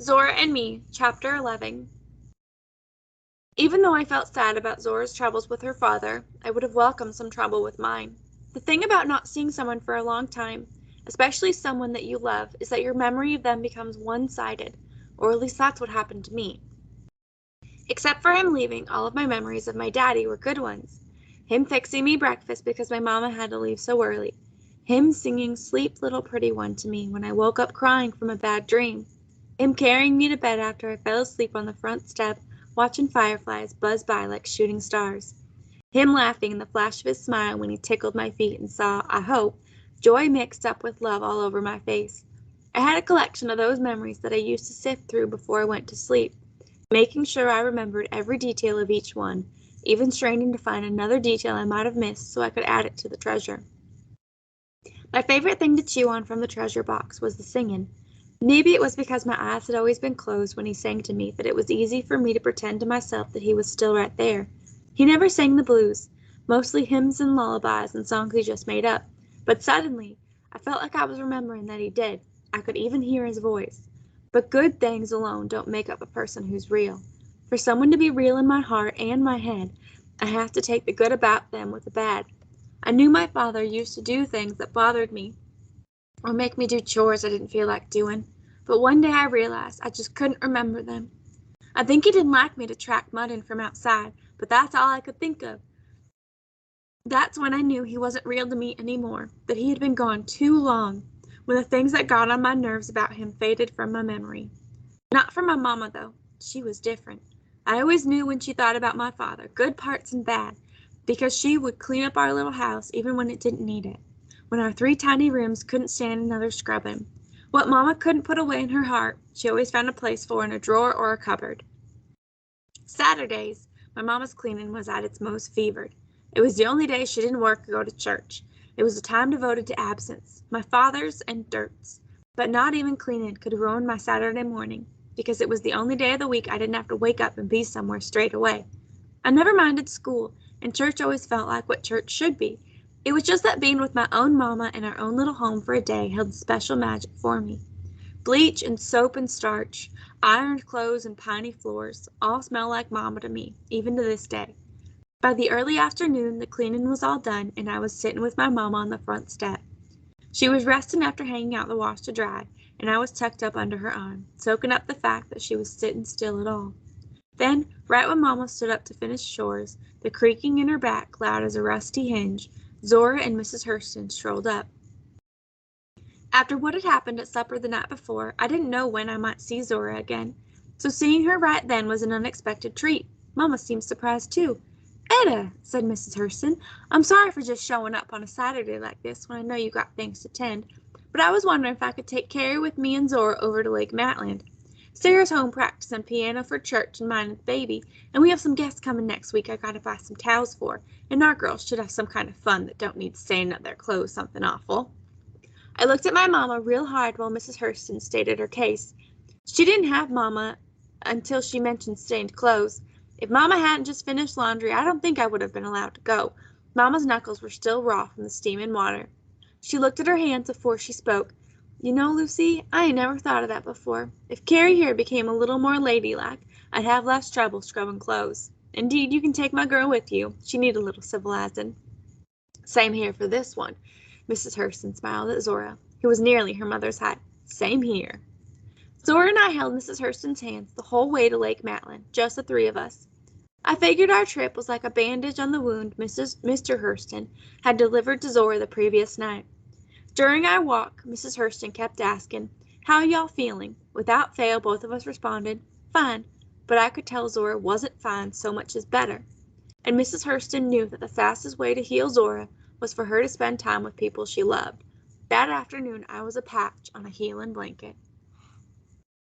Zora and Me, Chapter 11. Even though I felt sad about Zora's troubles with her father, I would have welcomed some trouble with mine. The thing about not seeing someone for a long time, especially someone that you love, is that your memory of them becomes one-sided, or at least that's what happened to me. Except for him leaving, all of my memories of my daddy were good ones. Him fixing me breakfast because my mama had to leave so early. Him singing "Sleep, Little Pretty One" to me when I woke up crying from a bad dream. Him carrying me to bed after I fell asleep on the front step, watching fireflies buzz by like shooting stars. Him laughing in the flash of his smile when he tickled my feet and saw, I hope, joy mixed up with love all over my face. I had a collection of those memories that I used to sift through before I went to sleep, making sure I remembered every detail of each one, even straining to find another detail I might have missed so I could add it to the treasure. My favorite thing to chew on from the treasure box was the singing. Maybe it was because my eyes had always been closed when he sang to me that it was easy for me to pretend to myself that he was still right there. He never sang the blues, mostly hymns and lullabies and songs he just made up, but suddenly I felt like I was remembering that he did. I could even hear his voice. But good things alone don't make up a person who's real. For someone to be real in my heart and my head, I have to take the good about them with the bad. I knew my father used to do things that bothered me, or make me do chores I didn't feel like doing, but one day I realized I just couldn't remember them. I think he didn't like me to track mud in from outside, but that's all I could think of. That's when I knew he wasn't real to me anymore, that he had been gone too long, when the things that got on my nerves about him faded from my memory. Not from my mama, though. She was different. I always knew when she thought about my father, good parts and bad, because she would clean up our little house even when it didn't need it, when our 3 tiny rooms couldn't stand another scrubbing. What Mama couldn't put away in her heart, she always found a place for in a drawer or a cupboard. Saturdays, my Mama's cleaning was at its most fevered. It was the only day she didn't work or go to church. It was a time devoted to absence, my father's and Dirt's. But not even cleaning could ruin my Saturday morning, because it was the only day of the week I didn't have to wake up and be somewhere straight away. I never minded school, and church always felt like what church should be. It was just that being with my own mama in our own little home for a day held special magic for me. Bleach and soap and starch, ironed clothes and piney floors, all smell like mama to me, even to this day. By the early afternoon, the cleaning was all done, and I was sitting with my mama on the front step. She was resting after hanging out the wash to dry, and I was tucked up under her arm, soaking up the fact that she was sitting still at all. Then, right when Mama stood up to finish chores, the creaking in her back loud as a rusty hinge, Zora and Mrs. Hurston strolled up. After what had happened at supper the night before, I didn't know when I might see Zora again, so seeing her right then was an unexpected treat. Mama seemed surprised too. "Etta," said Mrs. Hurston, "I'm sorry for just showing up on a Saturday like this when I know you got things to tend, but I was wondering if I could take Carrie with me and Zora over to Lake Matland. Sarah's home practicing piano for church and minding the baby, and we have some guests coming next week I gotta buy some towels for, and our girls should have some kind of fun that don't need staining up their clothes something awful." I looked at my mama real hard while Mrs. Hurston stated her case. She didn't have mama until she mentioned stained clothes. If mama hadn't just finished laundry, I don't think I would have been allowed to go. Mama's knuckles were still raw from the steaming water. She looked at her hands before she spoke. "You know, Lucy, I ain't never thought of that before. If Carrie here became a little more ladylike, I'd have less trouble scrubbing clothes. Indeed, you can take my girl with you. She need a little civilizing." "Same here for this one." Mrs. Hurston smiled at Zora, who was nearly her mother's height. "Same here." Zora and I held Mrs. Hurston's hands the whole way to Lake Matland, just the 3 of us. I figured our trip was like a bandage on the wound Mr. Hurston had delivered to Zora the previous night. During our walk, Mrs. Hurston kept asking, "How y'all feeling?" Without fail, both of us responded, "Fine," but I could tell Zora wasn't fine so much as better. And Mrs. Hurston knew that the fastest way to heal Zora was for her to spend time with people she loved. That afternoon I was a patch on a healing blanket.